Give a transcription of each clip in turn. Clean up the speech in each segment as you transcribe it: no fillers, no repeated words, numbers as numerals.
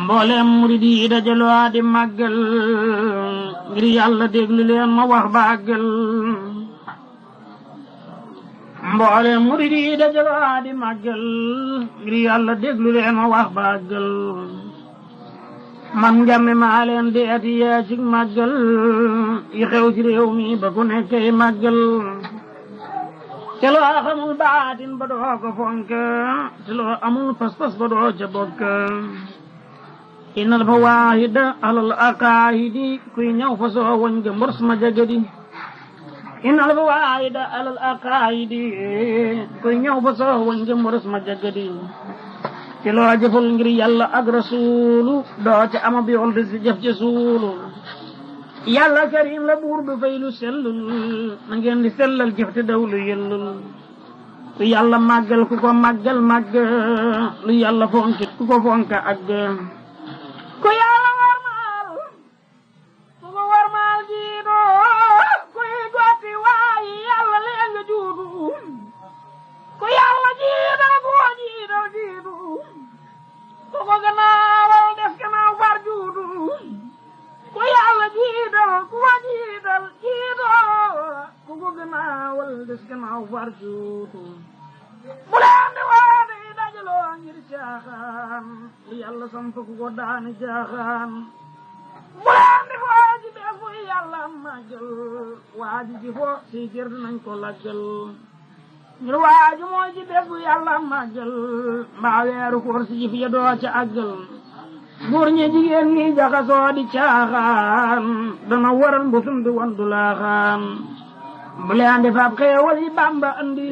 mboolem murid yi dajaloo di màggal ngir yàlla déglu leen ma wax ba àggal mboolem murid yi dajaloo di màggal ngir yàlla déglu leen ma wax ba àggal man Njame maa leen di atiya ci màggal yi xew ci réew mi ba ku nekkee màggal te loo xamul baatin ba doo ko fonk te loo amul pas-pas ba doo ca bokk innal fawaahida alal aqaahidi kuy ñëw fa soo woñ ga mbors ma jagadi innal fawaahida alal aqaahidi kuy ñëw fa soo woñ ga mbors ma jagadi te loo jëfal ngir yàlla ak rasuulu doo ca ama bi yool di si jëf ca suulu yàlla karim la buur du fay lu sellul na ngeen di sellal jëf te daw lu yellul ku yàlla màggal ku ko màggal màgg lu yàlla fonkit ku ko fonka agg ku yàlla warmaal ku ko warmaal jiido kuy gotti waayi yàlla leen nga juudu ku yàlla jiidal ku ko jiidal jiidu ku ko gannaawal def gannaaw far juudu ku yàlla jiidal ku ko jiidal jiido ku ko gannaawal def gannaaw far juudu bu leen di waade dajaloo ngir caaxaan lu yàlla sant ku ko daani caaxaan bu leen di foo ji beefu yàlla màggal waaji ji foo si jër dinañ ko laggal ngir waaji mooy ji beefu yàlla màggal mbaa weeru koor si ji fi ya doo ca àggal góor ñi jigéen ñi jaxasoo di caaxaan dana waral mbusum di wandu laaxaan bu leen di fab xeewal yi Bamba andi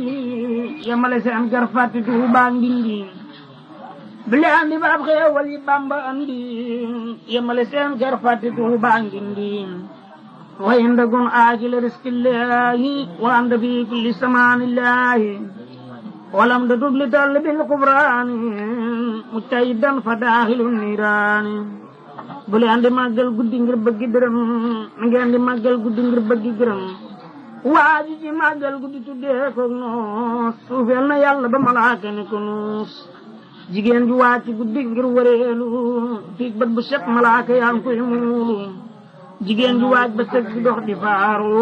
yemale seen gar fàtti Tuubaa Ndindi bu leen di fab xeewal yi Bamba andi yemale seen gar fàtti Tuubaa Ndindi wa indagun aajila riskillaahi wa anda fi kulli samaanillaahi walam da tubli tall bil kufraani mujtahidan fa daaxilu niiraani bu leen di màggal guddi ngir bëggi dërëm ngeen di màggal guddi ngir bëggi gërëm waaji ji màggal guddi tuddee ko noos suufeel na yàlla ba malaaka ne ko noos jigéen ju wàcc guddi ngir wëreelu fiig bët bu set malaaka yaa ngi koy muulu jigéen ju wàcc ba sëg di dox di faaru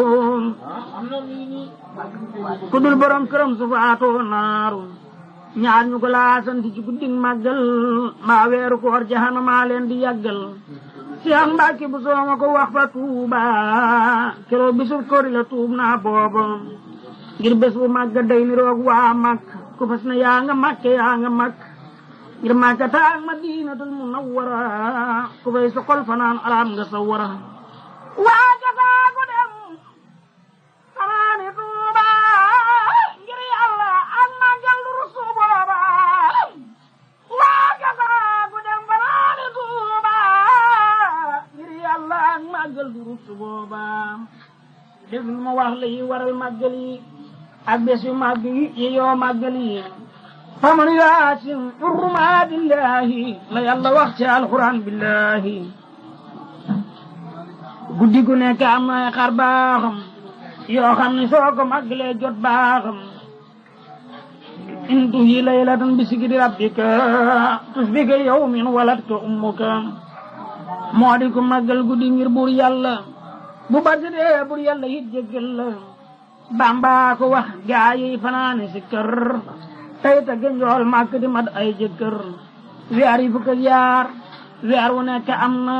ku dul borom këram su faatoo naaru ñaar ñu ko laasanti ci guddi màggal maa weeru koor jahanama leen di yàggal Seex Mbàkke bu sooma ko wax fa Tuuba keroog bisul kori la tuub naa booba ngir bés bu màgga day ni roog waa mag ku fas na yaa nga màkke yaa nga mag ngir màgga taag Madinatul Munawwara ku fay sa xol fanaan alaam nga sa wara waa jasaa ku dem fanaani Tuuba ngir yàlla ak màggal du rusu booba waa jasaa ku dem fanaani Tuuba yàlla ak màggal du rut booba dégg lu ma wax la yi waral màggal yi ak bés yu màgg yi yoo màggal yi faman yaasim urmaadillahi la yàlla wax ci alquran billahi guddi gu nekk am na xar baaxam yoo xam ne soo ko màggalee jot baaxam intu yi laylatan bi sikri rabbika tusbika yawmin walatka ummuka moo di ko màggal guddi ngir buur yàlla bu barsadee buur yàlla it jéggal la Bamba ko wax gaa yi fanaane si kër tey ta gënjool màkk di mat ay jëkkër weer yi fukk ak yaar weer wu nekk am na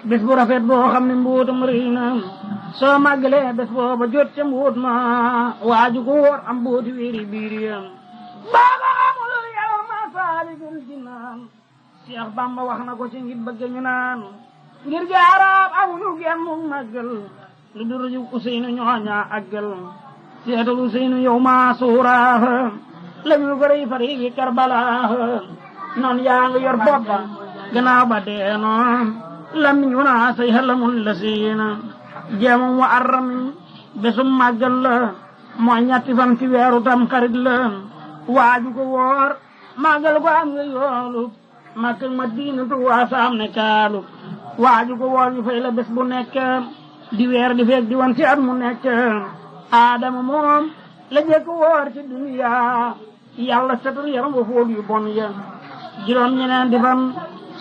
bés bu rafet boo xam ne mbuutam rëy na soo màggalee bés booba jot ca mbuut ma waaju ko wóor am mbuuti wéeri biir yam baaga amul yàlla ma saalikul jinaan Seex Bamba wax na ko ci ngir bëgg ñu naan ngir jaaraab amuñu genn mu màggal lu dul ju Useynu ñooña àggal seetal Useynu yow maa suuraaha lañu ko rey fari gi Karbala noon yaa ngi yor boppa gannaaw ba deeno lamiñ wana say xalamul la siina jeemam wa arrami bésum màggal la mooy ñetti fan ci weeru tam xarit la waaju ko woor màggal ko am nga yoolu Makka Madinatu waasaam ne kaalu waaju ko woor ñu fay la bés bu nekk di weer di feeg di wan ci at mu nekk Aadama moom la jëkk woor ci duniya yàlla setul yaram wa fóot yu bon ya juróom ñeneen di fan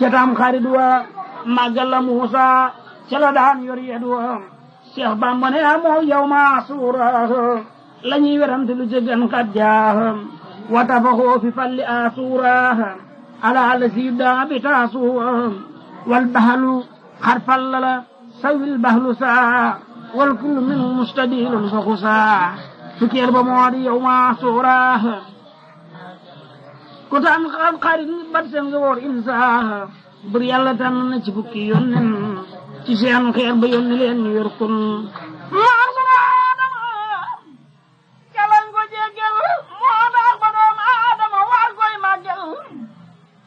ca tam xarit wa màggal la Muusa ca la daan yor yet wa Seex Bamba ne moo yow ma suura la ñuy werante lu jëgën xat jaa wa tafaxoo fi falli asuura ala la si daa bi taasu wal baxalu xar fallala sawil baxlu saa wal kullu min mustadilun fa xusaa fukkeel ba moo di yow ma suura ku tam xarit bat seen nga woor insa bur yàlla tànn na ci fukki yónnen ci seen xeer ba yónni leen ñu yor kun maa sunu aadama calañ ko jéggel moo tax ba doom aadama war koy màggal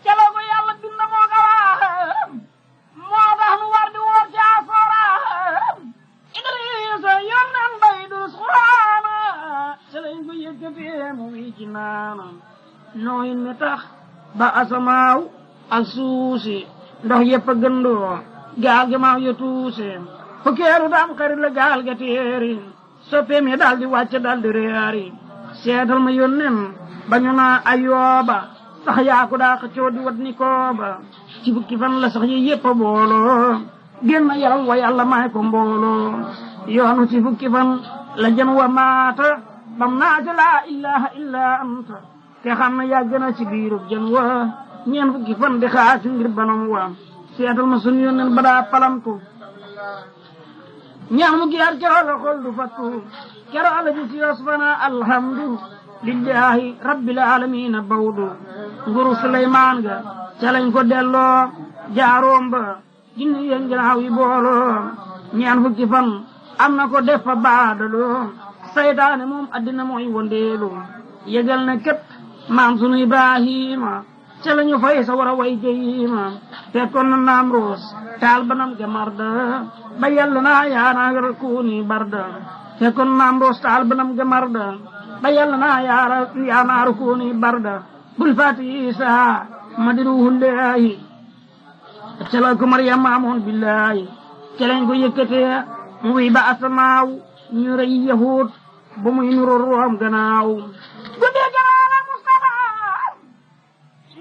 cala ko yàlla bind moo ko wax moo tax nu war di woor ci asoora Idrisa yónnen bay dus xuraana calañ ko yëkkatee mu wi ci naana nooyin mi tax ba asamaaw ak suusi ndox yëpp a gëndoo gaal ga maaw ya tuuse fukkeeru daam xarit la gaal ga téeri soppeem ya daldi wàcc daldi reeri seetal ma yónnen ba ñu naa Ayooba sax yaa ko daa xëccoo di wat ni kooba ci fukki fan la sax yi yëpp a booloo génn yaram wa yàlla may ko mbooloo yoonu ci fukki fan la jën wa maata bam naata laa ilaha illa anta te xam na yàgg na ci biirub jën wa ñeen fukki fan di xaasi ngir banam wa seetal ma sun yónneen ba daa palamtu ñaan mu giyaar keroo la xol du fattu keroo la ji si yos fana alhamdu lillahi rabbil alamina bawdu nguru Suleymaan ga ca lañ ko delloo jaaroom ba jinni yéen ginaaw yi booloo ñeen fukki fan am na ko def fa baadaloo saytaane moom addina mooy wondeelu yëgal na képp maam sunu Ibrahima ca lañu fay sa war a way jeyima fekkoon na Namroos taal banam ga marda ba yàlla naa yaana kuuni barda fekkoon na Namroos taal banam ga marda ba yàlla naa yaana kuuni barda bul faati Isa ma di ruhullaahi ca la ko Maryam amoon billaahi ca lañ ko yëkkatee mu wi ba asamaaw ñu rey yahud ba muy nuru room gannaaw guddi gannaaw la Mustafa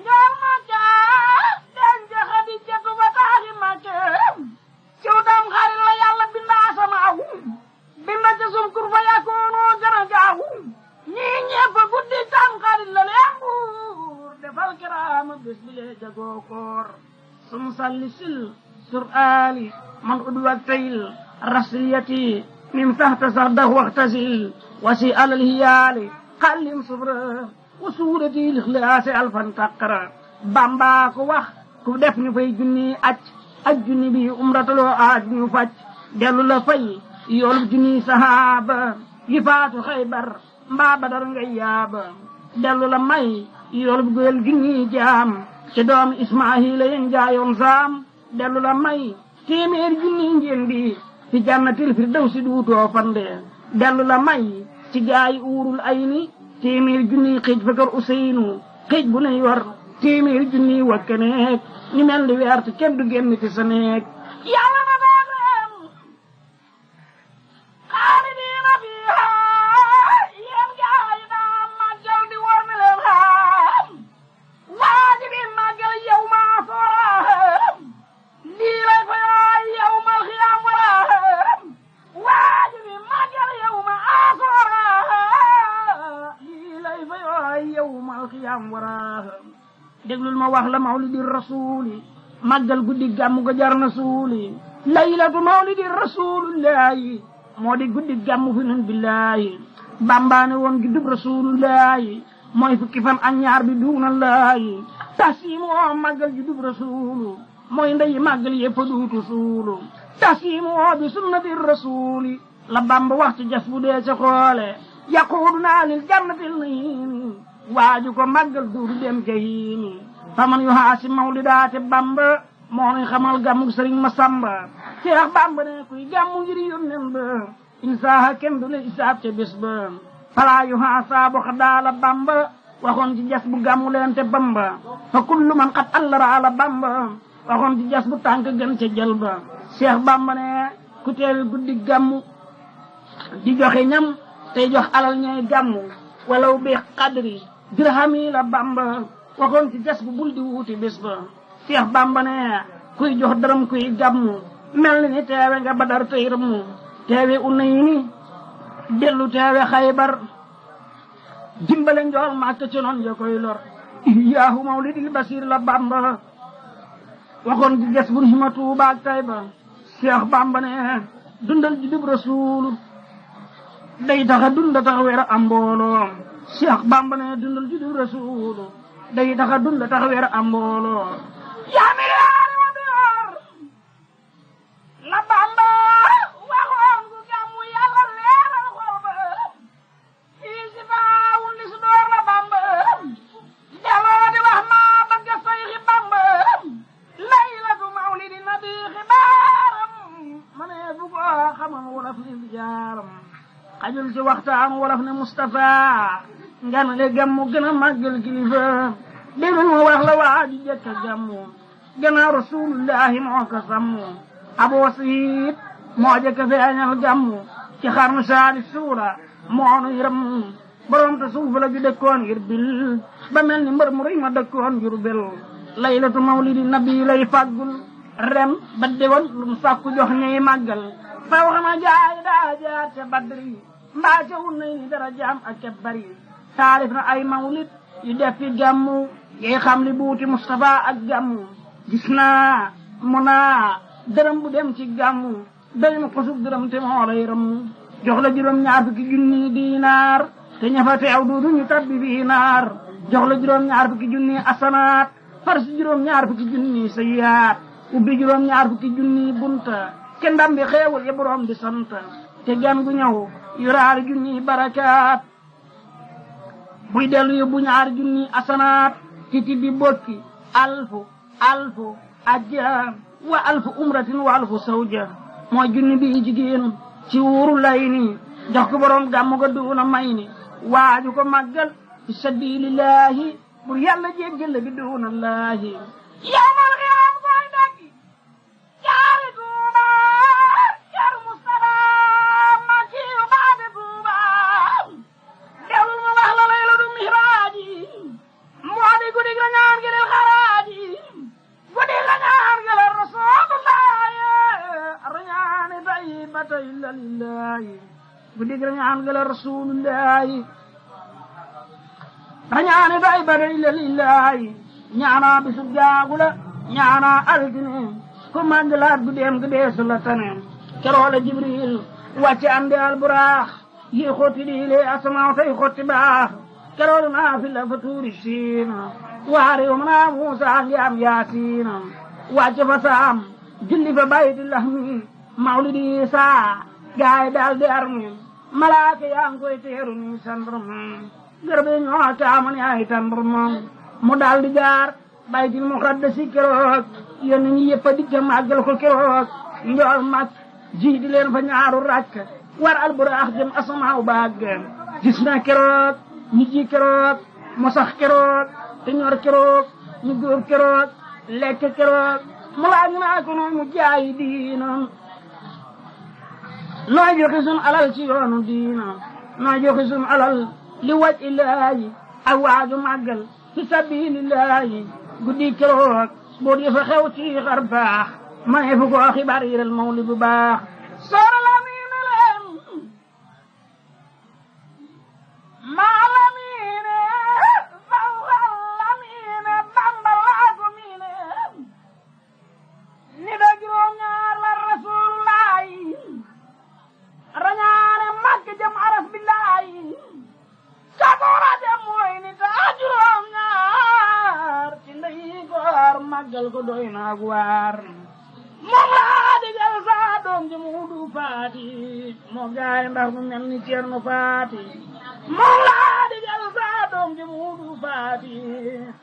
njool Makka denc Xadijatu ba taali Makka ciw tam xarit la yàlla binda asamaaw binda ca sum kur fa yakoonoo gën a gaaw ñii ñepp guddi tam xarit la leen buur defal kiraama bés bi lee jagoo koor sum salli sil sur aali man udwak tayil rasliyati min tahta sardah waxtasil wasi alal hiyaali xallim subra wa suurati lixlaasi alfan taqra Bamba ko wax ku def ñu fay junni aj junni bi umrataloo aaj ñu faj dellu la fay yoolub junni sahaaba yi faatu Xaybar mbaa Badar ngay yaaba dellu la may yoolub goyal junni jaam ci doomi Ismaahila yen jaayoon saam dellu la may téeméer junni njeen bi fi jannatil firdawsi duutoo fande dellu la may ci gaay uurul ayni téeméer junni xëj fa kër Useynu xëj bu ne yor téeméer junni wakkaneek ñu mel ni weer te kenn du génn ci sa neeg yàlla na doon leen xaalidiina fiiha yéen gaay daa màggal di war ne leen xaam waajibi màggal yow maa sooraam lii lay fa yaay yow mal xiyaam waraam waajibi màggal yow ma asooraam lii lay fa yaay yow mal xiyaam waraam déglul ma wax la mawlidi rasuli màggal guddi gàmmu ko jar na suuli laylatu mawlidi rasulillahi moo di guddi gàmmu fi nun billahi bambaane woon giddub rasulillahi mooy fukki fan ak ñaar bi duunallahi tasimu oo màggal giddub rasulu mooy ndeyi màggal yëpp duutu suulu tasimu oo bi sunnati rasuli la Bamba wax ci jas bu dee ca xoole yaquuduna lil jannatil niimi waaju ko màggal duudu dem jahimi faman yu haasi mawlidaate Bamba moo nuy xamal gàmmu Sëriñ Masamba Seex Bamba ne kuy gàmmu ngir yónneen ba insaaha kenn du la isaab ca bés ba falaa yu haasa bo xadaala Bamba waxoon ci jas bu gàmmu leen te Bamba fa kullu man qad allara ala Bamba waxoon ci jas bu tànk gën ca jël ba Seex Bamba ne ku teewi guddi gàmmu di joxe ñam tey jox alal ñay gàmmu walaw bi qadri dirhami la Bamba waxoon ci jas bu bul di wuuti bés ba Seex Bamba ne kuy jox dërëm kuy gàmmu mel ni teewe nga Badar tey rëmmu teewe Unayni dellu teewe Xaybar dimbale njool Màkka ci noon ya koy lor yaahu mawlidil basir la Bamba waxoon gi ges bun hima Tuuba ak Tayba Seex Bamba ne dundal judub Rasuul day taxa dunda tax weer am mbooloo Seex Bamba ne dundal judub Rasuul day taxa dunda tax weer am mbooloo yaa miliyaari wa door la Bamba waxoon gu gàmmu Yàlla leeral xol ba fii si faawul li su door la Bamba jaloo di wax maa bëgg sayxi Bamba laylatu mawlidi nabi xibaaram ma ne bu ko xamal wolof ni jaaram xajul ci waxtaan wolof ne Mustafa nga ne gàmmu gën a màggal kilifa déglu ma wax la waa ji jëkk a gàmmu gannaaw Rasulullahi moo ko sàmmu Abu Siid moo jëkk a feeñal gàmmu ci xarnu saali suura moo nu yërëm borom te suuf la ju dëkkoon ngir bil ba mel ni mbër mu rëy ma dëkkoon Jurbel laylatu mawlidi nabi lay fàggul ren ba déwén lu mu sàkku jox ñey màggal fa wax na jaay daa jaar ca Badri mbaa ca Unayni dara jaam ak ca bari taalif na ay mawlid yu def fi gàmmu yey xam li buuti Mustafa ak gàmmu gis naa mu naa dërëm bu dem ci gàmmu doy na xusub dërëm te moo lay rëm jox la juróom-ñaar fukki junni diinaar te ña fa teew du ñu tabbi fii naar jox la juróom-ñaar fukki junni asanaat far si juróom-ñaar fukki junni sayyaat ubbi juróom-ñaar fukki junni bunta ke ndam bi xeewul ya borom di sant te gan gu ñëw yuraari junni barakaat buy dellu yóbbu ñaari junni asanaat titi bi bokki alfu ajja wa alfu umratin wa alfu sawja mooy junni bi jigéen ci wuuru lay ni jox ko borom gàmmu ga duuna may ni waaju ko màggal fi sabilillahi bur yàlla jéggal bi duuna laahi yawmal qiyaam koy dakki jaari Tuuba jar Mustafa ma kiyu baade Tuuba delul ma wax la laylatu mihraaji moo di guddi ga ñaan gi del xaraaji guddi ga ñaan gi la Rasulullahi rañaane tayyibata illa lillahi guddi ga ñaan gi la Rasulullahi rañaane tayyibata illa lillahi ñaana bisu jaagu la ñaana altine ko màggalaat guddeem gi deesu la tane keroo la Jibril wàcce ande alburaax yi xotti diile asamaaw tay xotti baax keroo la naafila fa tuuri siina waare yo mana Muusa ngi am yaasiina wàcce fa saam julli fa bayti lahmi mawlidi Isaa gaay daal di armi malaaka yaa ngi koy teeru ni sandarma garbe ñoo taamani ay tandarma mu daal di jaar baytil muqaddasi keroog yéen ñi yëpp a dikk màggal ko keroog njool mag ji di leen fa ñaaru rakk war alburaax jëm asamaaw baag gis na keroog ñi ji keroog mu sax keroog te ñor keroog ñu góor keroog lekk keroog mu laaj naa ko noonu mu jaayi diina nooy joxe sun alal ci yoonu diina nooy joxe sun alal li waj illaahi ak waaju màggal fi sabilillahi guddi keroog boo di fa xew ci xar baax ma ne fu ko xibaar yiral mawlid bu baax soora la miine leen maa la miine fawxal la miine Bamba laa ko miine ni da juróom-ñaar la Rasulullahi rañaane màgg jëm aras billahi sagoora jëm mooy ni taa juróom-ñaar ci ndey goor màggal ko doy naag waar moom laa digal saa doom ji Muudu Faati moo gaay ndax mu mel ni Ceerno Faati moom laa digal saa doom ji Muudu Faati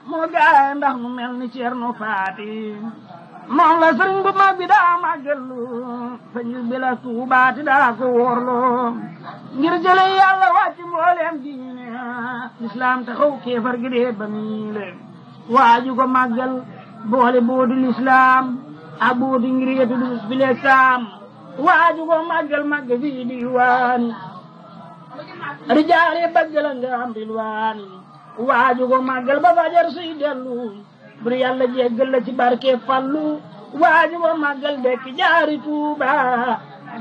moo gaay ndax mu mel ni Ceerno Faati moom la sëriñ bu mag bi daa màggalu fa ñu bila Tuubaati daa ko wóorlu ngir jële yàlla wàcc mbooleem diine lislaam te xaw kéefar gi dee ba miile waaju ko màggal boole boodi lislaam ak boodi ngir yetu dus bileeg saam waaju ko màggal màgg fii diwaani rijaale baggal nga am bilwaani waaju ko màggal ba fajar suy dellu bur yàlla jéggal la ci barke fallu waaju ba màggal dekk jaari Tuuba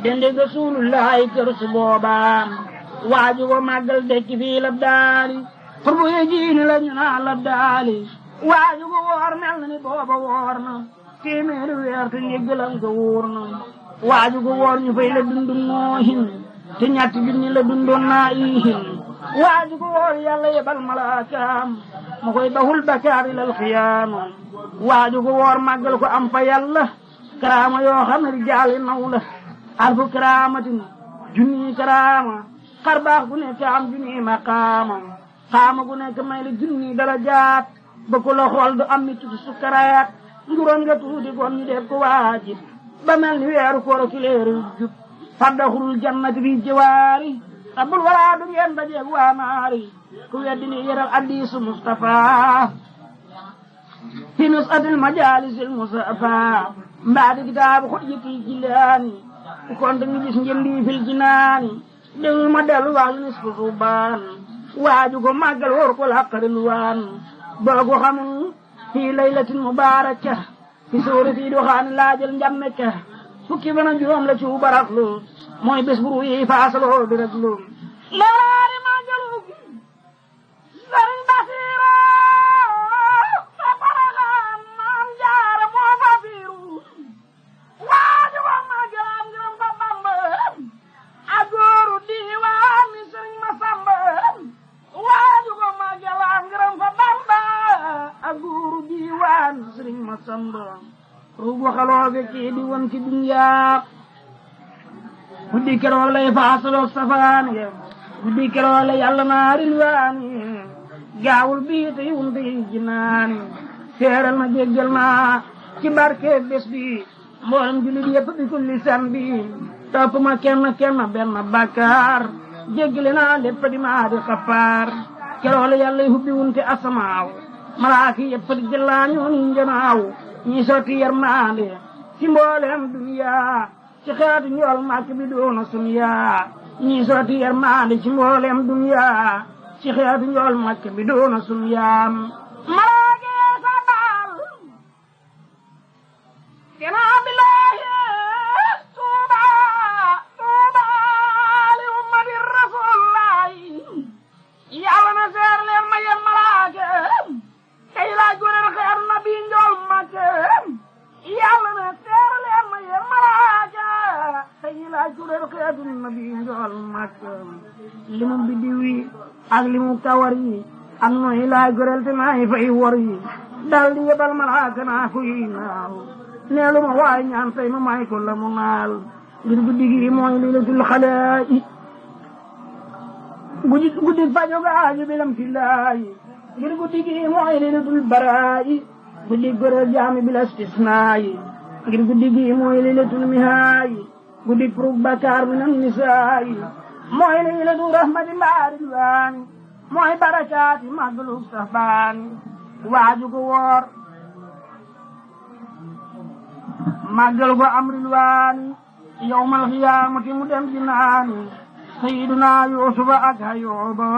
dende Rasulullaay kër su booba waaju ba màggal dekk fii la daali xurbu ye jiini la ñu naa la daali waaju ba woor mel na ni booba woor na téeméeri weer te njéggalam ko wóor na waaju ko woor ñu fay la dundum noohin te ñatti junni la dundoon naa ihin waaju ko woor yàlla yebal malaakaam mu koy bahul bakaari lal xiyaama waaju ko woor màggal ko am fa yàlla karaama yoo xam ne rijaali naw la alfu karaamatin junni karaama xar baax gu nekk am junni maqaama xaama gu nekk may la junni darajaat ba ko la xool du am mi tuuti sukkaraat nguroon nga tuuti kon ñu def ko waajib ba mel ni weeru koor ki leeru jub faddaxulul jannati fi jawaari rabbul waraa du ngeen dajeeg waa naari ku weddi ni yeral hadiisu Mustafa fi nusatil majaalisil musafa mbaadi kitaabu xujjati jilaani ku konte ngi gis njëndi fil jinaani déglu ma dellu wax lu nisfu subaan waaju ko màggal wóor ko làqari luwaan boo ko xamul fii laylatin mubaaraka fi suuri fii duxaani laajal njamme ka fukki fan ak juróom la ci baraxlu mooy bés bu ruuyi faasaloo di rek lu loolaari màggalu Sëriñ Basiru sa baraxaan maam jaara moo fa biiru waaju ko màggalam ngërëm fa Bamba ak góoru diiwaani Sëriñ Masamba waaju ko màggalam ngërëm fa Bamba ak góoru diiwaani Sëriñ Masamba ruubu xaloobe kii di won ci duniyaa guddi keroog lay faasaloo safaan ye guddi keroog la yàlla naari luwaani gaawul bii te yunte yi jinaani seeral na jéggal naa ci barke bés bi mboolem jullit yëpp bi kulli san bi topp ma kenn benn bakkaar jéggale naa lépp di maa di xafaar keroog la yàlla hubbi wunte asamaaw malaaki yëpp di jëllaañoo ni njanaaw ñi sotti yermande ci mboolem duniyaa ci xeetu njool màkk bi doona suniyaa ñi sotti yermande ci mboolem duniyaa ci xeetu njool màkk bi doona suniyaa malaake sabal kenaa billahi tuuba tuuba li ummati rasulillahi yàlla na seer leen ma yéen malaake tey laa góoreel xeetu nabi njool màkk yàlla na seer leen ma yéen malaaka tey laa góoreel xeetu nabi njool màkk limu biddiw yi ak limu kawar yi ak nooy laa góoreel te naay fay wor yi dal di yebal malaaka naa fuy naaw neelu ma waay ñaan tey ma may ko la mu naal ngir guddi gi mooy lilatul xalaa'i guddi fajo gaaju bilam fillaayi ngir guddi gi mooy lilatul baraa'i guddi góoreel jaami bila istisnaayi ngir guddi gi mooy lilatul mihaayi guddi furuk bakkaar minan nisaayi mooy lilatul rahmati mbaari waani mooy barakaati màggalug safaani waaju ko woor màggal ko amril waani yawmal xiyaamati mu dem jinaani sayyiduna yuusufa ak ayuba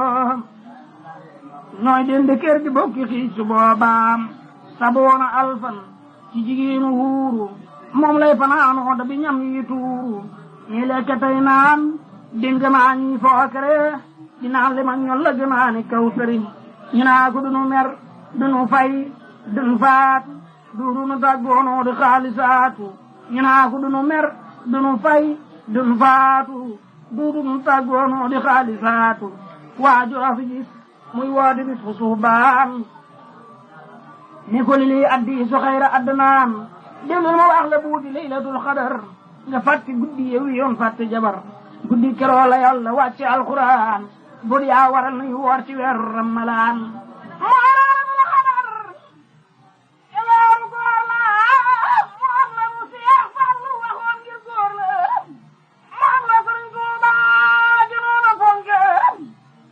nooy den de kër gi bokki xiic su boobaam saboona alfan ci jigéenu huuru moom lay fanaanoo da bi ñam yi tuuru ñi lekk tey naan dinga maa ñi fookare dinaan li ma ñol la gëmaani kawsari ñu naa ko dunu mer dunu fay dun faat duudunu tàggoonoo di xaalisaatu ñu naa ko dunu mer dunu fay dun faatu duudunu tàggoonoo di xaalisaatu waaju rafi gis muy woote bis fu suubaan ni ko lili addi su xayra addanaan déglul ma wax la buuti laylatul xadar nga fàtte guddi yewi yoon fàtte jabar guddi keroo la yàlla wàcce alquran bur yaa waral nañu woor ci weeru ramalaan laylatul xadar weeru góor la moom la mu Seex Fallu waxoon ngir góor la moom la Sëriñ Tuuba gënoon a fonke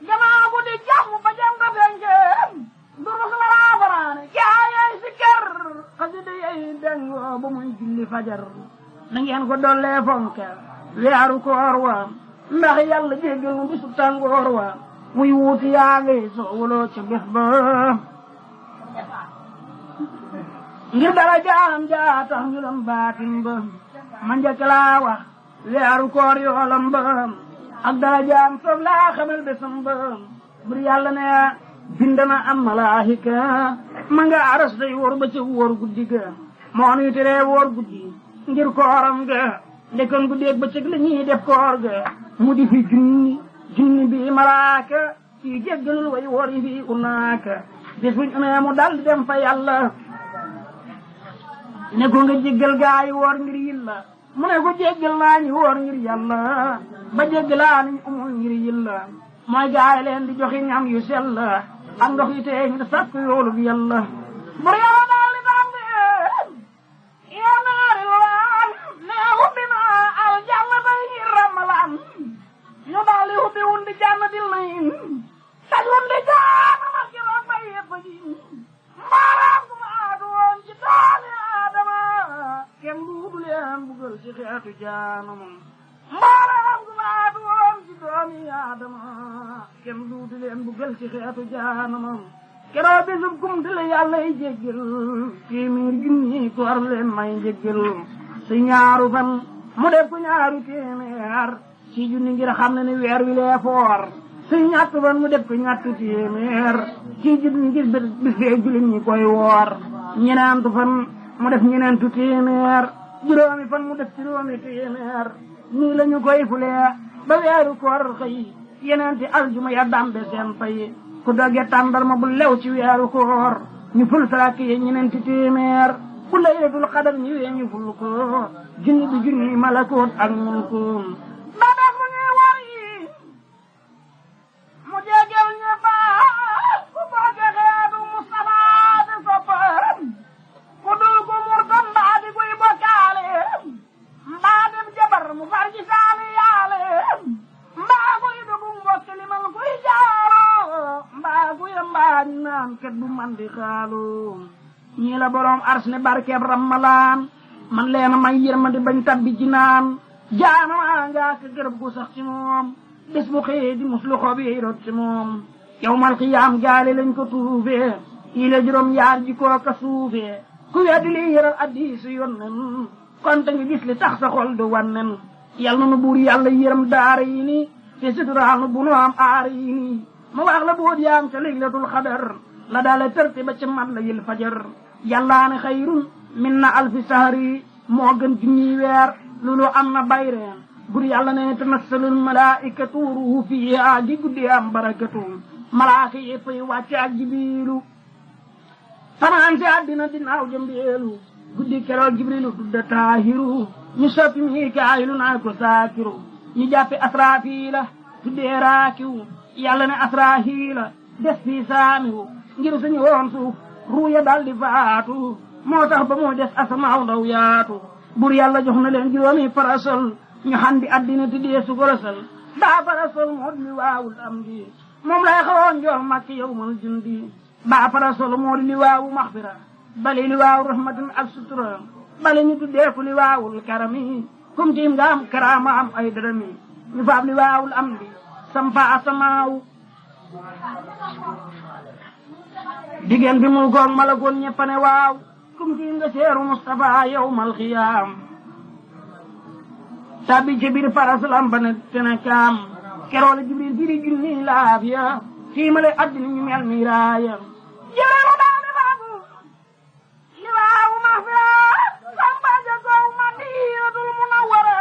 gannaaw guddi jàmm ba jant fenke durus la laa faraane caayay si kër xasida yey dengoo ba muy julli fajar na ngeen ko dollee fonke weeru koor wa ndax yàlla jéggal nu bisu tàngoor wa muy wuuti yaa ngay soo woloo ca bés ba ngir dara jaam jaa tax ñu lam baatin ba ma njëkk laa wax weeru koor yoolam ba ak dara jaam soob laa xamal besam ba bur yàlla ne bind na am malaahika ma nga aras day wóor ba ca wóor guddi ga moo nuy teree wóor guddi ngir kooram ga ndekkoon guddeeg ba cëg la ñuy def koor ga mu di fi junni bi malaaka ci jéggalul way wóor yi fi unaaka bis buñ amee mu dal di dem fa yàlla ne ko nga jéggal gaa yi woor ngir yilla mu ne ko jéggal naa ñi woor ngir yàlla ba jéggalaa niñ umul ngir yilla mooy gaa yi leen di joxe ñam yu sell ak ndox yi tee ñu sàkk yoolu bi yàlla bur yàlla daal di tàmbi yaa naari laan ne ubbi naa al janna bay ngir ramalaan ñu daal di ubbi wundi jannatil nayin taj wundi jaanama kiroog bay yëpp ji mbaaraam gu ma aatu woon ci dooni aadama kenn duudu leen bugal ci xeetu jaanama mbaaraam gu ma aatu woon ci dooni aadama kenn duudu leen bugal ci xeetu jaanama keroo bisub kumte la yàlla yi jéggal téeméer junni ko war leen may jéggal si ñaaru fan mu def ko ñaaru téeméer ci junni ngir xam ne ni weer wi lee foor si ñett fan mu def ko ñettu téeméer ci junni ngir bis fee jullit ñi koy woor ñeneentu fan mu def ñeneentu téeméer juróomi fan mu def juróomi téeméer nii la ñu koy fulee ba weeru koor xëy yeneenti aljuma ya dambe seen pay ku dogge tàndarma bu lew ci weeru koor ñu ful salaaki yi ñeneenti téeméer bu laylatul qadar ñu wee ñu ful ko junni bi junni malakoot ak mulkoom ba def mu ñuy war yi mu jégel ñu baax ku bogge xeetu Mustafa de soppam ku dul ko murtam mbaa di kuy bokkaale mbaa dem jabar mu far ci saani yaale mbaa kuy dugu mbokk limal kuy jaaro mbaa kuy mbaañ naan ket bu man di xaalu ñii la boroom ars ne barkeeb rammalaan man leena may yërmandi bañ tabbi ci naan jaanamaa ngaa ka gërëb gu sax ci moom bés bu xëyee di muslu xob yi rot ci moom yawmal qiyaam gaale lañ ko tuufee yi la juróom yaar ji koo ka suufee ku weddi li yëral addiisu yonnen konte ngi gis li tax sa xol du wannen yal na nu buur yàlla yërëm daara yi ni te suturaal nu bu nu am aara yi ni ma wax la boot yaam ca laylatul xadar la daale tërte ba ca mat la yil fajar yàllaane xayrun min na alfi sahri moo gën junniy weer loolu am na bayreen bur yàlla ne tanassalul malaikatu ruuhu fiihaa di guddi am barakatu malaaka yëppay wàcce ak jibilu fanaan si àddina dinaaw jëmbeelu guddi keroog jibrilu tudda taahiru ñu soppi mikaayilu naa ko saakiru ñu jàppe asraafiila tuddee raakiw yàlla ne asraahiila des fii saamiwu ngir suñu woon suuf ruuya daldi faatu moo tax ba mu des asamaaw ndaw yaatu bur yàlla jox na leen juróomi parasol ñu xandi addina tuddee su gorosal daa parasol moo di li waawul am di moom lay xawoon njool makki yawmal jundi baa parasol moo di li waawu maxfira bali li waawu rahmatin ak sutura bali ñu tuddee ku li waawul karami kum tiim nga am karaama am ay dërëmi ñu faab li waawul am di sampa asamaaw diggéen bi mu goog malakoon ñeppane waaw kum tiim nga seeru Mustafa yawmal xiyaam tabbi ci biir parasolam ba ne tene kaam keroo la Jibril fii di junni laafiya fii ma lay addina ñu mel ni raaya jëreelu daal di faagu li waawu maxfira samba jagow Madinatul Munawwara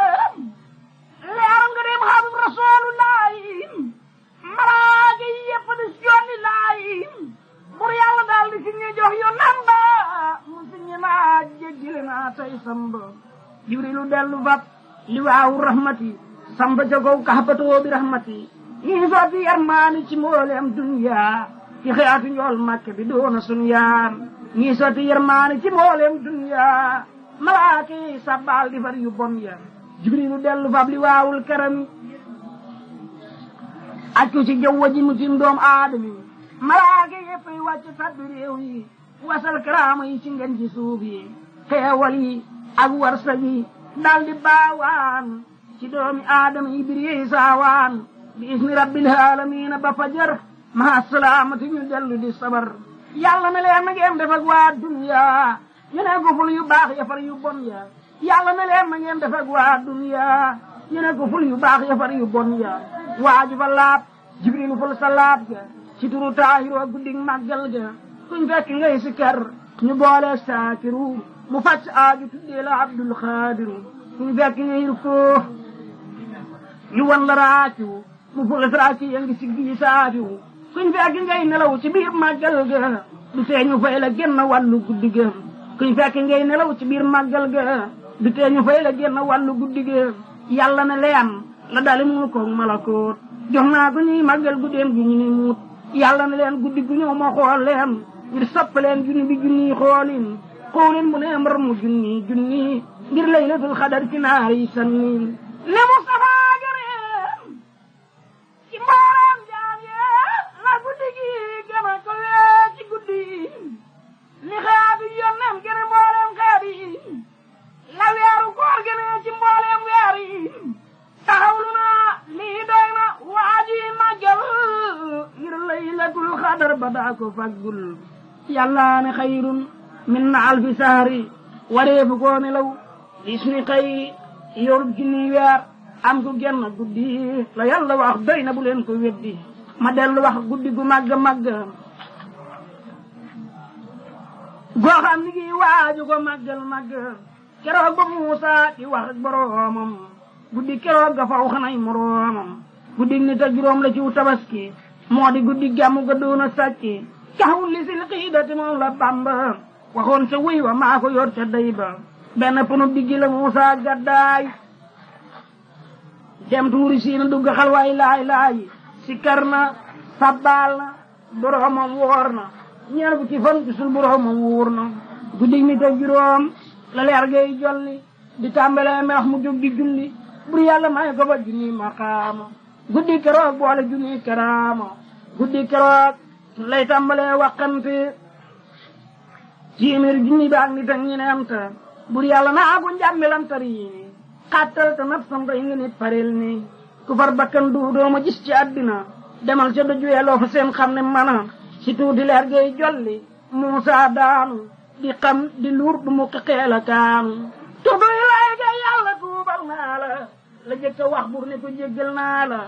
leeram nga dem xaabib rasulullahi malaaka yi yëpp di jonni laayi bur yàlla daal di si ñu jox yu namba mu si ñu naa jéggile naa tey samba Jibrilu dellu fat li waawu rahmati samba jagow kaxbatoo bi rahmati ñii sotti yarmaani ci mbooleem duniya ci xeetu njool Makka bi doona sun yaam ñii sotti yarmaani ci mbooleem duniya malaaka yi sabbal di far yu bon ya Jibrilu dellu fab li waawul karami aj ko ci jaww ji mu tim doom aadami malaaka yëpp yi wàcc tabbi réew yi wasal karaama yi ci ngeen ci suuf yi xeewal yi ak warsag yi daldi baawaan ci doomi aadama yi bir yi saawaan bi ismi rabbil aalamiina ba fajar ma salaamati ñu dellu di sabar yàlla na leen na ngeen def ak waa dunya ñu ne ko ful yu baax ya far yu bon ya yàlla na leen ma ngeen def ak waa dunya ñu ne ko ful yu baax ya far yu bon ya waaju fa laab jibrilu ful sa laab ga ci turu taahiroo guddig màggal ga kuñ fekk ngay si kër ñu boole saakiru mu fàcc aaju tuddee la abdul xaadiru kuñ fekk ngay rukkoo ñu wan la raacu mu ful sa raaci ya ngi siggi saafiwu kuñ fekk ngay nelaw ci biir màggal ga du tee ñu fay la génn wàllu guddi ga kuñ fekk ngay nelaw ci biir màggal ga du tee ñu fay la génn wàllu guddi ga yàlla na leen la dali mu ko malakoot jox naa ko ñuy màggal guddeem gi ñu ni muut yàlla na leen guddi gu ñëw ma xool leen ngir sopp leen junni bi junni xoolin xoolin mu ne mbar mu junni ngir laylatul xadar ci naari sanni ne Mustafa gëreem ci mbooleem jaam yee la guddi gi gën a ko wee ci guddi ni xeetu yonnem gën a mbooleem xeet yi la weeru koor gënee ci mbooleem weer yi taxawlu naa lii doy na waaji màggal ngir laylatul xadar ba daa ko faggul yàlla ne xayrun min alfi sahri wareefu koo nelaw isni xayri yorub junni weer am ko genn guddi la yàlla wax doy na bu leen ko weddi ma dellu wax guddi gu màgg màgg goo xam ni gi waaju ko màggal màgg keroog ba Muusa di wax ak boroomam guddi keroog ga faw xanay moroomam guddi nit ak juróom la ciw tabaski moo di guddi gàmmu ga doona sàcci caxawul li sil xiidati moom la Bamba waxoon ca wuy wa maa ko yor ca day ba benn punu diggi la Muusa gàddaay dem tuuri siina dugg xalwaay laay sikkar na sabbaal na boroomam woor na ñeer bu ci fan gisul boroomam wóor na guddi nit ak juróom la leer gay jolli di tàmbalee melax mu jóg di julli bur yàlla may ko ba junni maqaama guddi keroog boole junni karaama guddi keroog lay tàmbalee waxante téeméer junni baag nit ak ñeneent bur yàlla naa ko njàmmelantar yi xattal te naf sam tay nga nit parel ni ku far bakkan du dooma gis ci àddina demal ca doj weeloo fa seen xam ne mana si tuuti leer gay jolli Muusa daanu di xam di luur du mu xeel a kaanu tuddu lay ga yàlla tuubal naa la jëkk a wax bur ne ko jéggal naa la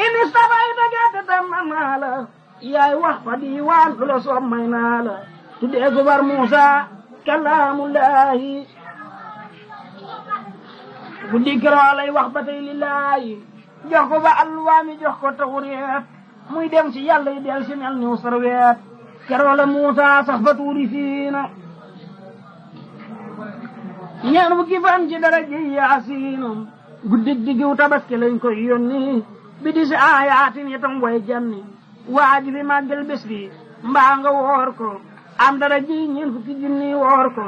ini sabay dagate tamma naa la yaay wax fa di waan lu la soob may naa la tuddee ko bar Muusa kalaamullaahi guddi keroo lay wax ba tey lillaahi jox ko ba alwaami jox ko tawreet muy dem ci yàlla yi del si mel niw sarweet keroo la Muusa sax fa tuuri siina ñeen fukki fan ci dara ji Yaasiinum guddig diggiw tabaski lañ koy yónni bi di si aayaatin itam way janni waaji fi màggal bés bi mbaa nga woor ko am dara ji ñeen fukki junni woor ko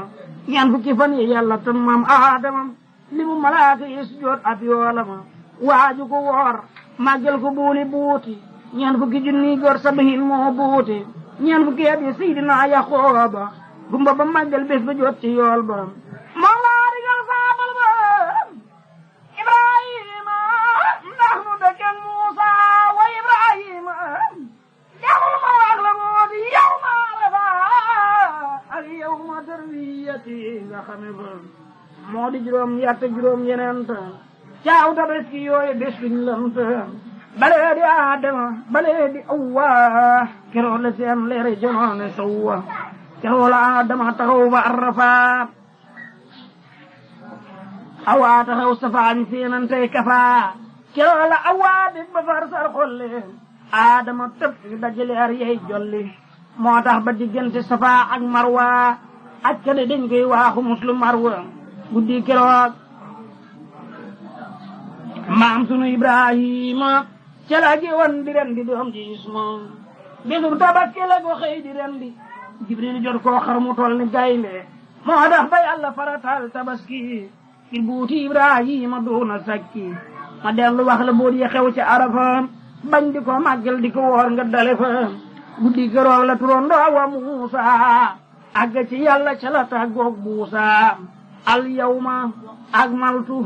ñeen fukki fan yi yàlla tan maam aadamam li mu malaaka yi sujjoot ab yoolama waaju ko woor màggal ko buuli buuti ñeen fukki junni góor sabihin moo buuti ñeen fukki at yi Seydina Yaxooba gumba ba màggal bés ba jot ci yool ba moom laa digal saabal ba Ibrahima ndax nu dëkken Muusa wa Ibrahima jaxul ma wax la moo di yow ma arafa ak yow ma tarwiyati nga xame ba moo di juróom yatt juróom yeneent caaw tabaski yooyu bés biñ lant balee di Adama balee di Awwa keroo la seen leere jonoone sawwa keroo la Adama taxaw ba Arafat Awwa taxaw safaañ seenantey kafaa keroo la Awwa di ba far sar xolle Adama tëb dajaleer yey jolli moo tax ba diggante Safa ak Marwa ak kade dañ koy waaxu muslu Marwa guddi keroog maam sunu Ibrahima ca la ji woon di ren di doom ji Isma bésub tabaski la ko xëy di ren di Jibril jot koo xar mu tol ni gaynde moo tax ba yàlla faratal tabaski ngir buuti Ibrahima doona sakki ma dellu wax la boot yi xew ci Arafa bañ di ko màggal di ko woor nga dale fa guddi keroog la turandoo wa Muusa àgg ci yàlla ca la tàggoog Muusa al yawma akmaltu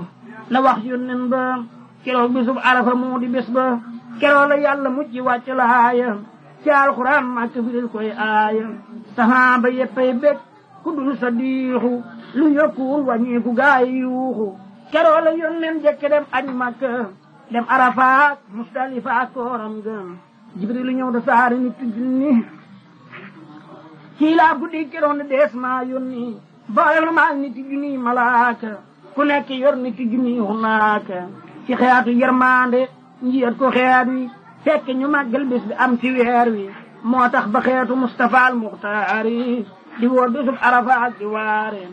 la wax yónnen ba keroog bisub Arafa moo di bés ba keroog la yàlla mujj wàcc laaya ci alxuraan màkk firil koy aaya sahaaba yeppay bég ku dul sa diixu lu yokkuwul wàññiku gaay yuuxu keroo la yónneen jëkk dem aj Makka dem Arafaat Musdalifa kooram gëm Jibrilu ñëw da saari nit junni kii laa guddi keroon ne dees maa yónni boolem lu maa nit junni malaaka ku nekk yor nit junni hunaaka ci xeetu yërmande njiit ko xeet wi fekk ñu màggal bés bi am ci weer wi moo tax ba xeetu Mustafa al Muxtaari di woor bésub Arafaat di waare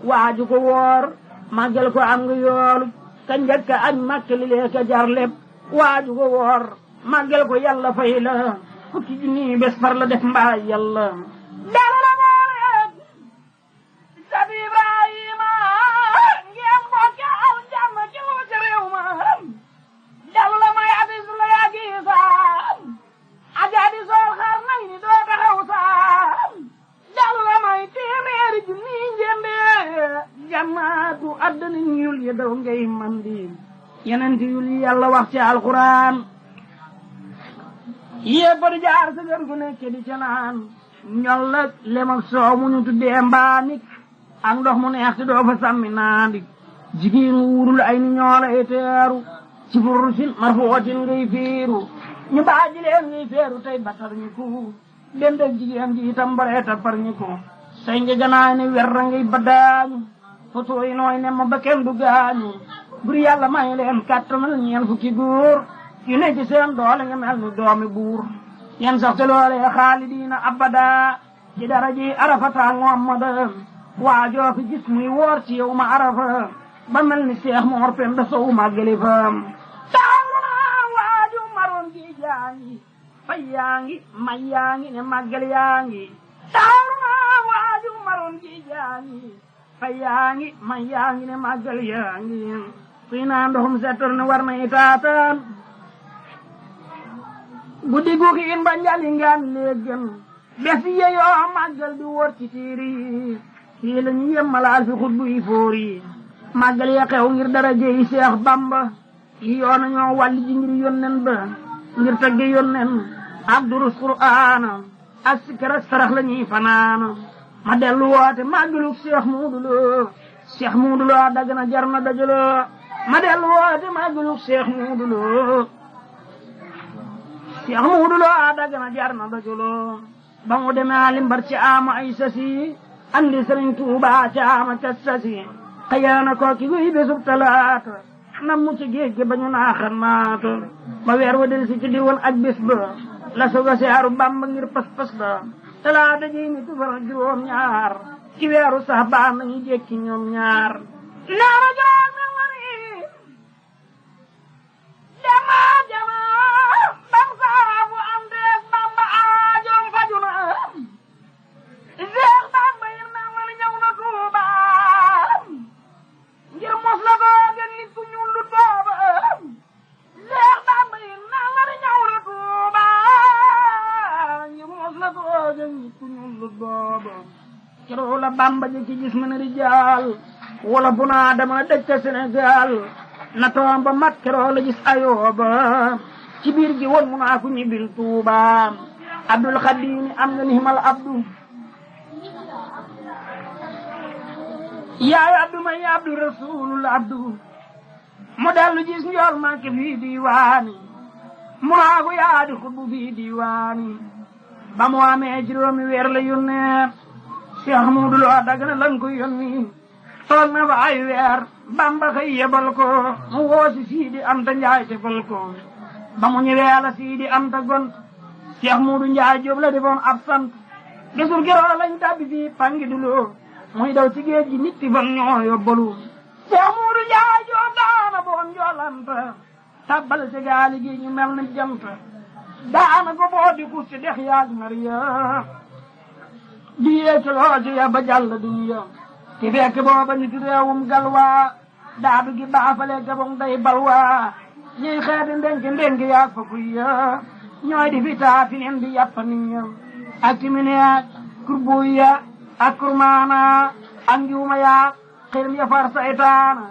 waaju ko woor màggal ko am nga yoolu ka njëkk aj Makka li lee ka jar lépp waaju ko woor màggal ko yàlla fay la fukki junni bés far la def mbaa yàlla dara la boole sabi Ibrahima ngeen bokke al jàmm ci lu ci réew ma dalu la may abis la yaa giisa ajaadi sool xar nañ ni doo taxaw saa dalu la may téeméeri junni njëmbe jàmmaatu addana ñuul ya daw ngay mandi yeneen ti yul yàlla wax ci alquran yée badu jaar sa gën ku nekke di ca naan ñol la lem ak soow mu ñu tuddee mbaanik ak ndox mu neex te doo fa sàmmi naandik jigéen wuurul ay ni ñoola e teeru ci furusin marfuutin ngay féeru ñu baaji leen ngay féeru tey batar ñu ko dem deg jigéen ji itam bareeta par ñu ko say nga ganaay ne werra ngay baddaañu foto yi nooy ne ma ba kenn du gaañu bur yàlla may leen kàttanal ñeen fukki góor yu ne ci seen doole nga mel ni doomi buur yen sax te loolee xaalidiina abada ci daraji arafata Muhammad waajoo fi gis muy woor ci yow ma arafa ba mel ni Seex Moor Penda Sow màggali fam taawlu naa waaju maroon gi jaangi fay yaangi may yaangi ne màggal yaangi taawlu naa waaju maroon gi jaangi fay yaangi may yaangi ne màggal yaangi suy naa ndoxum settor ne war na itaataan guddi gu xiin ba njali ngaan léegën bés yeyoo màggal di wóor ci tiiri fii la ñu yemmalaal fi xutbu yi fóor yi màggal ya xew ngir daraje yi Seex Bamba yi yoona ñoo wàlli ji ngir yónnen ba ngir tagge yónnen ak durus Qur'aana ak sikara sarax la ñuy fanaana ma dellu woote màggaluk Seex Muudu Lo Seex Muudu Lo dagana jar na dajaloo ma dellu woote màggaluk Seex Muudu Lo Seex Muudu Lo dagana jar na dajaloo ba mu demee alimbar ci ama ay sasi andi Sëriñ Tuuba ci ama ca sasi xëyaana kooki guy bésub talaata nam mu ci géej gi ba ñu naaxan maata ba weer wa del si ci diwoon ak bés ba la soga siyaaru Bàmba ngir pas-pas ba talaata ji ni tufar juróom ñaar ci weeru sax baan nañu jekki ñoom ñaar naara joor na wari jama jama bam saabu am dees Bàmba aajoom faju na Seex Bàmba yir na wari ñëw na Tuuba ngir mos la googa nit ku ñuul lu booba Seex Bàmba yir na wari ñëw na Tuuba ngir mos la googa nit ku ñuul lu booba keroo la Bàmba ji ci gis mën a rijaal wala bu naa dama dëj ca Sénégal na toom ba mat keroo la gis ayooba ci biir gi woon mu naa ku ñibbil Tuuba Abdul Xadim am nga nihimal abdu yaay abdu may abdu rasulul abdu mu dellu gis njool manke fii diwaani mu naa ko yaa di xutbu fii diwaani ba mu amee juróomi weer la yónnee Seex Muudu Lo dagana lan ko yónni toog na ba ay weer Bàmba xëy yebal ko mu woosi Siidi Anta Njaay tefal ko ba mu ñëwee la Siidi Anta gont Seex Muudu Njaay Jóob la defoon ab sant gisul giroo lañ tabbi fii pangi duloo muy daw ci géej gi nit ti fan ñoo yóbbalu Seex Muudu Njaay Jóob daana boon njoolanta tabbal ci gaali gi ñu mel ni jant daana ko boo di kus ci dex yaag mariya di yeeculoo ci ya ba jàll dunya ci fekk booba nit réewum galwaa daadu gi baafale gabong day balwaa ñuy xeeti ndenki yaag fa kuya ñooy di fi taafi nen di yàppa nit ña ak timine yaag kurbuya ak kurmaana ak njuuma yaag xirim ya far saytaana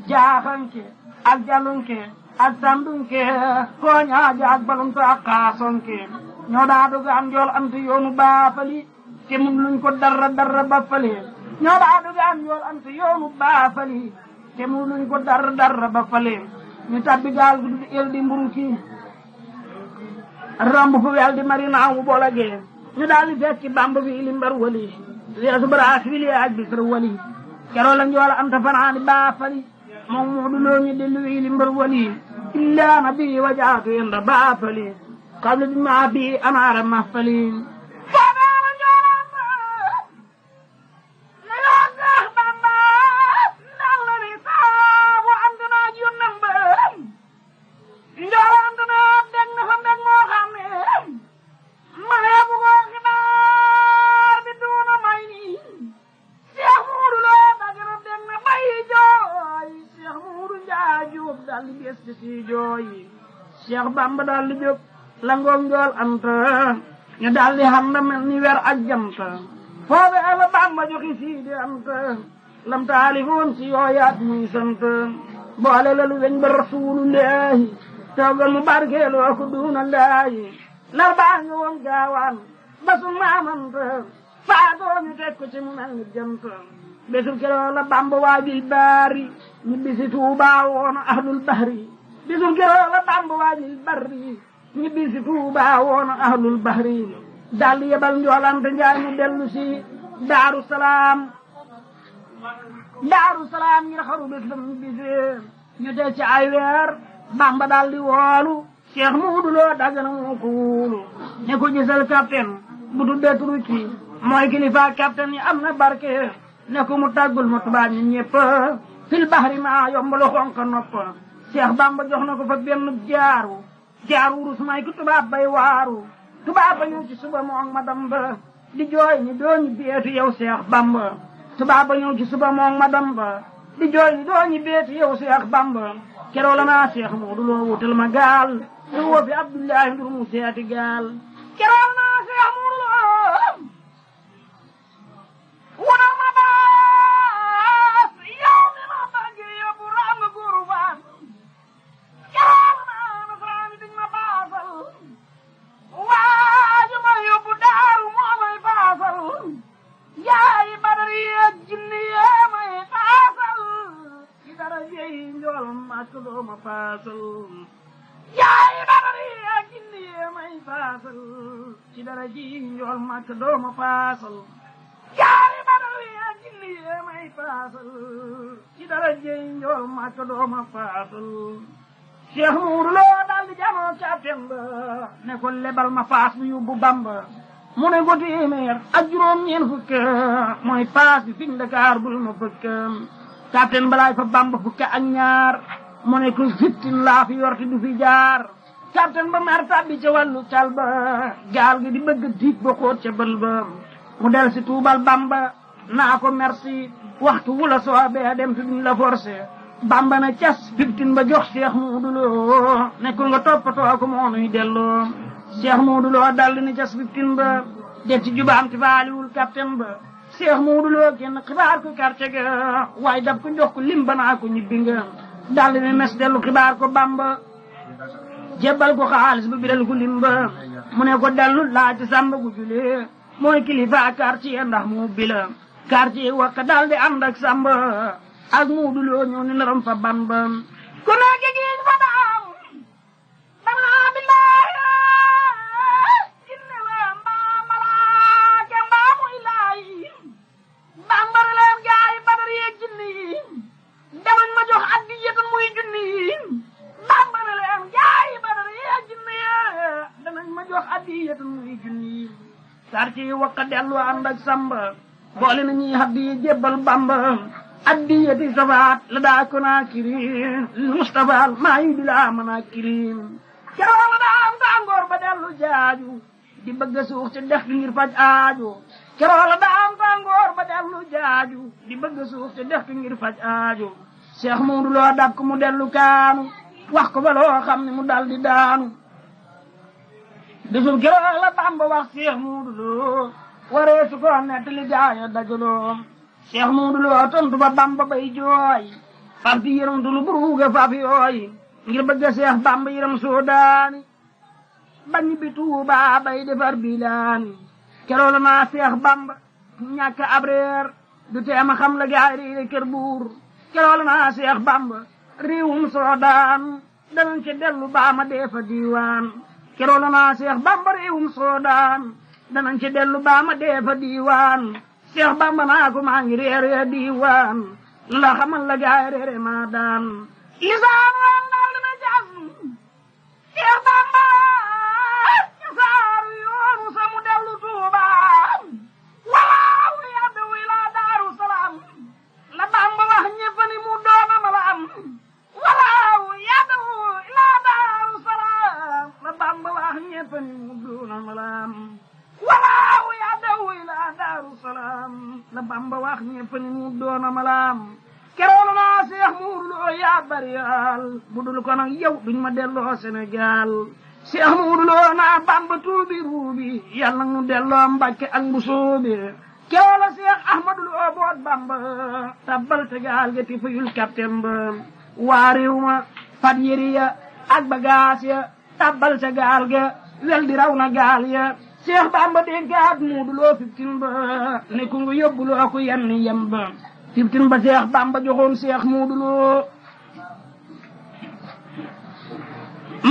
jaaxanke ak jalunke ak sandunke kooñaaje ak balunte ak xaasonke ñoo daadu ga am njool am te yoonu baafali te mun luñ ko darra ba fale ñoo daa dugaan yool ante yoonu baafali te mu luñ ko dar ba fale ñu tabbi gaal gu du el di mburu ki ramb fu wel di mari naawu bolagee ñu daal di fekki Bamba fi li mbar wali yeesu bara fili ak bisar wali keroo la njool anta fanaani baafali moom moo du loo ñu dellu li mbar wali illa nabi wajaatu yenda baafali qabla bi ma bi amaara mafali Cheikh Bamba daal di jóg langoo njool anta ñu daal di xam na mel ni weer ak jant foofe ala Bamba joxi sii di anta lam taalifoon si yooyaat muy sant boole la lu weñ ba rasulullahi toogal mu barkeeloo ko duuna laayi lar baa nga woon gaawaan basu maamanta faatoo ñu teg ko ci mu mel ni jant bésul keroo la Bamba waabil baari ñu bisi Tuubaa woon ahlul bahri bisul keroo la Bamba waajil barri ñi bisi Tuubaa woon ahlul bahri daal di yebal njoolante njaay ñu dellu si Daaru Salaam ngir xaru bés ba ñu bisee ñu teg ci ay weer Bamba daal di woolu Cheikh Muudu Lo Dagana moo ko wóolu ne ko gisal capitaine bu tuddee turu ci mooy kilifa capitaine yi am na barke ne ko mu tàggul ma tubaab ñi ñëpp fil bahri ma yombalu xonq nopp Cheikh Bamba jox na ko fa benn jaaru wurus may ku tubaab bay waaru tubaab ba ñëw ci suba moom madam ba di jooy ni dooñu beetu yow Cheikh Bamba tubaab ba ñëw ci suba moom madam ba di jooy ni dooñu beetu yow Cheikh Bamba keroo la naa Cheikh Moodu Lo wutal ma gaal ñu woo fi Abdoulaye Ndur mu seeti gaal keroo la naa Cheikh Moodu Lo wutal ma baas yow mi ma bëgg yóbbu raam nga góoru baas keroo la naa nasaraani diñ ma baasal waaju ma yóbbu daaru moo may baasal yaay badari yeeg jinni yee may baasal ci dara jeey njool màkk doo ma baasal yaay badari yeeg jinni yee may baasal ci dara jeey njool màkk doo ma baasal yaay badari yeeg jinni yee may baasal ci dara jeey njool màkk doo ma baasal Cheikh Moodu Lo daal di jamoo capitaine ba ne ko lebal ma paas bi yóbbu Bamba mu ne ko téeméer ak juróom-ñeent fukk mooy paas bi fi Dakar bul ma fëkk capitaine balaay fa Bamba fukk ak ñaar mu ne ko fittin laa fi yorti du fi jaar capitaine ba mer tàbbi ca wàllu cal ba gaal gi di bëgg diig ba xóot ca bël ba mu del si tuubal Bamba naa ko merci waxtu wula soobee dem fi duñ la forcé Bamba na cas fiftin ba jox Cheikh Moodu Lo nekkul nga toppatoo ko moo nuy delloo Cheikh Moodu Lo daldi ni cas fiftin ba def ci jubaam ti faaliwul capitaine ba Cheikh Moodu Lo kenn xibaar ko quartier ga waaye daf ko jox ko lim ba naa ko ñibbi nga daldi ni mes dellu xibaar ko Bamba jébbal ko xaalis ba biral ko lim ba mu ne ko dellu laaj ci Samba gu julee mooy kilifa quartier ndax mu bila quartier wakka daldi ànd ak Samba ak Moodu Lo ñëw ni naram fa Bamba ku nekk giñ fa daam dama billahi inna la mbaa malaaka mbaa muy laay Bamba leen gaay Badar yeeg jinni yi damañ ma jox addiyatan muy junni yi Bamba leen gaay Badar yeeg jinni yi danañ ma jox addiyatan muy junni yi quartier wakka dellu ànd ak Samba boole na ñuy addiya jébbal Bamba addiyati safaat la daa Konaakiri Mustafa maa yi di laa Manaakiri keroo la daa am tàngoor ba dellu jaaju di bëgg suux ci dex gi ngir faj aajo keroo la daa am tàngoor ba dellu jaaju di bëgg suux ci dex gi ngir faj aajo Cheikh Moodu Lo dab ko mu dellu kaanu wax ko ba loo xam ne mu dal di daanu bisul keroo la Bamba wax Cheikh Moodu Lo waree su ko nettali gaaya dajaloo Cheikh Moodu Lo tontu ba Bamba bay jooy faf di yërëm tu lu buruuga faf yooy ngir bëgg Cheikh Bamba yërëm soodaani bañ bi Tuuba bay defar bilaani keroo la naa Cheikh Bamba ñàkk ab reer du teema xam la gaay riire kër buur kerool naa Seex Bamba réewum Soodaan danañ ci dellu baama dee fa diiwaan kerool naa Seex Bamba réewum Soodaan danañ ci dellu baama dee fa diiwaan Seex Bamba naa ko maa ngi reer ya diiwaan la xamal la gaay reere maa daan lisaan waan daal dina jas Seex Bamba ci saaru yoonu sa mu dellu Tuuba walaaw yaddu ila Daaru Salaam la Bamba wax ñëpp ni mu doona ma la am walaaw yaddu ila Daaru Salaam la Bamba wax ñëpp ni mu doona ma la am walaaw yaddu ila Daaru Salaam la Bamba wax ñëpp ni mu doona ma la am kerool naa Seex Muuru Lo yaa bari yaal bu dul ko nag yow duñ ma delloo Sénégal Seex Muuru Lo naa Bamba tuubi ruubi yàlla nu delloo Mbàkke ak Mbusoobe kerool la Seex Ahmadu Lo boot Bamba tabbal te gaal ga ti fayul capitaine ba waa réew ma fat yëri ya ak bagaas ya tabbal te gaal ga wel di raw na gaal ya Seex Bamba dénkaat Muudu Lo 15 ba ne ku nga yóbbuloo ko yenn yem ba 15 ba Seex Bamba joxoon Seex Muudu Lo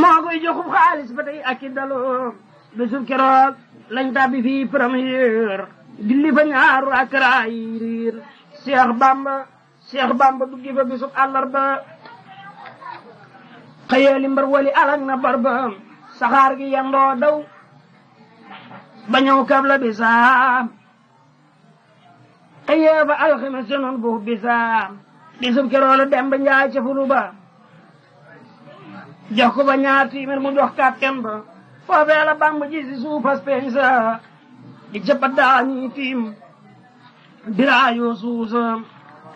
moo koy joxub xaalis ba tey ak i daloo bésu keroog lañ tàbbi fii première julli fa ñaaru ak raay riir Seex Bamba duggi fa bisub àllarba xëyeeli mbar wali alag na barba saxaar gi yandoo daw ba ñëw kabla bisaam xëyee fa alxames noon buuf bisaam bisub keroog la dem ba njaay ca fulu ba jox ko ba ñaar téeméer mu jox kàttan ba foofee la Bamba ji si suufas pensa di cëppa daañi tiim diraayoo suusa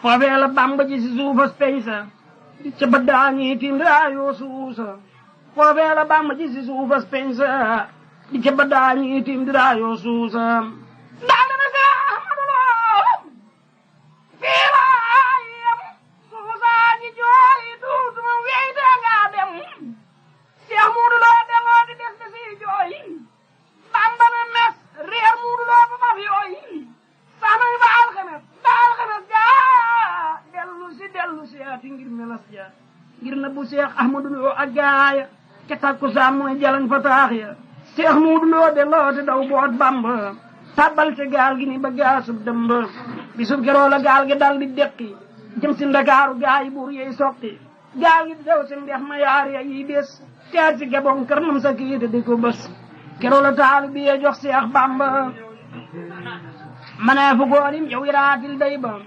foofee la Bamba ji si suufas pensa di cëppa daañi tiim diraayoo suusa foofee la Bamba ji si suufas pensa di cëppa daañi tiim diraayoo suusa daal na Seex Ahmadu Lo fii laa yem suusa ñi jooy duutuma wey te nga dem Seex Muudu Lo delloo di des si jooy Bamba na mes reer Muudu Lo ba maf yooy sax nañ ba alxames ja dellu si ati ngir melas ja ngir na bu Seex Ahmadu Lo ak gaaya ca takkusaan mooy jalañ fa taax ya Seex Muudu Lo delloo te daw boot Bamba tabbal te gaal gi ni ba gaasub dëmb bisub keroo la gaal gi dal di dekki jëm si Ndakaaru gaayi buur yey soqi gaal gi daw si ndex ma yaar ya yi des teer si Gabon kër nam sa kiite di ko bës keroo la taalu bi jox Seex Bamba ma ne fu goonim yow iraatil day ba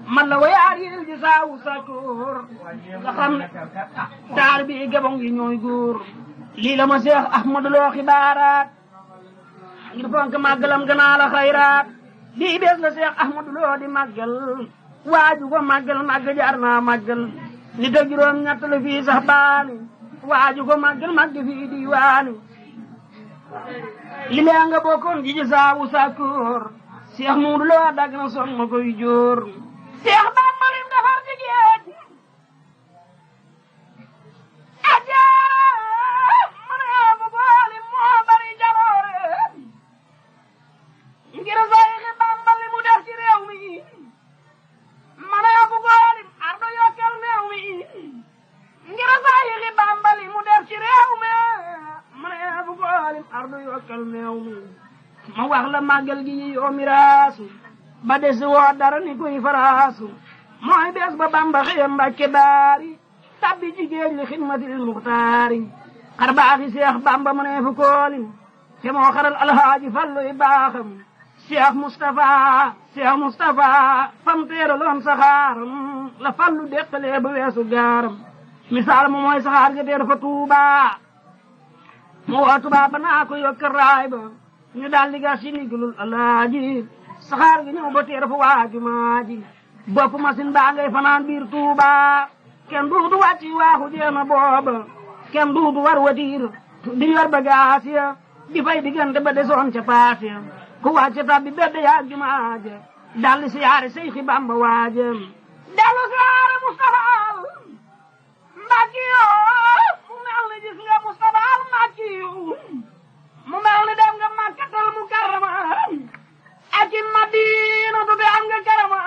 man la wayaar yil ji saawu sakoor nga xam ne taal bi Gabon yi ñooy góor lii la ma Seex Ahmadu Lo xibaaraat ngir fonk màggalam gënaa la xayraat lii bees la Seex Ahmadu Lo di màggal waaju ko màggal màgg jaar naa màggal nit ak juróom ñett la fii sax baani waaju ko màggal màgg fii diwaani li lee nga bokkoon ji saawu sakoor Seex Muudu Lo dagg na son ma koy jóor Seex Bamba lim defar ci géej ajaar ma ne bu booli moo bari jaloore ngir Sayxi Bamba li mu def ci réew mi ma ne bu booli ardo yokkal meew mi ngir Sayxi Bamba li mu def ci réew mi ma ne bu booli ardo yokkal meew mi ma wax la màggal gi yi yoo miraasu ba desi woo dara ni koy faraasu mooy bees ba Bamba xëyam Mbàkke baari tabbi jigéen li xidmatil muxtaari xar baaxi Seex Bamba mu ne fu koolim te moo xaral alhaaji Fallu i baaxam Seex Mustafa fam teeraloon saxaaram la Fallu dekkalee ba weesu gaaram misaal mu mooy saxaar ga teer fa Tuuba mu woo Tuuba ba naa ko yokka raay ba ñu daal di gas ci ndigalul alaaji saxaar gi ñëw ba teer fa waaju maaji bopp machine baa ngay fanaan biir Tuuba kenn duutu wàcci waaxu jéema booba kenn duutu war watiir di yor bagaas ya di fay diggante ba desoon ca paas ya ku wàcce tabbi bedde yaa jumaaje dalli siyaare Seyxi Bamba waaje dellu siyaare Mustafa Mbàkke yoo mu mel ni gis nga Mustafa Mbàkke yoo mu mel ni dem nga Makkatal Mukarrama ak Madina du am nga karama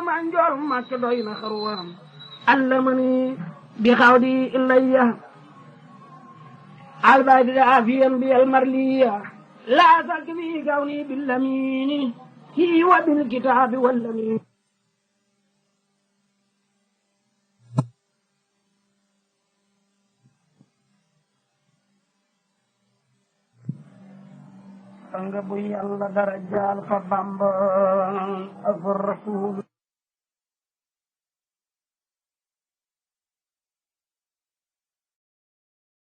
ma njool Makka doy na xarwam allamani bi xawdi ilayya albaydi afiyan bi almarliya la takfi kawni billamini hi wa bil kitabi wallamin nga bu yàlla dara jaal fa Bamba ak Rasul